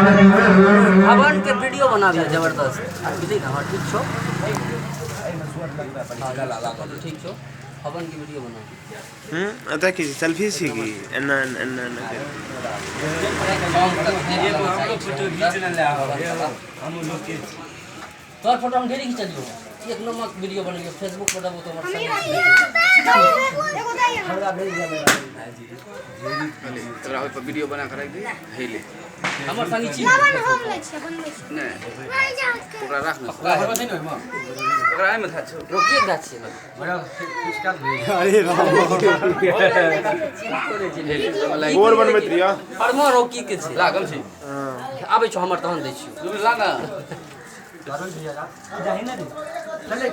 हवन के वीडियो बना दिया जबरदस्त ठीक छो ठीक छो हवन की वीडियो बना आता की सेल्फी सीगी एना एना फोटो खींचने ले हम लोग के तोर फोटो हम ढेरी खींच लियो एक नंबर वीडियो बनेलियो फेसबुक पर देबो तो हमर संग हमरा भेज दिया तोरा पर वीडियो बना के रख दे हेले हमर संगी छी नहीं ओकरा रख न ओकरा छै न ओकरा में था छो रोकिए दा छी बड़ा कुछ कर दे अरे राम और बन मत रिया परमो रोकी के छी लागल छी आबै छ हमर तहन दै छी ला ना जाही ना रे चले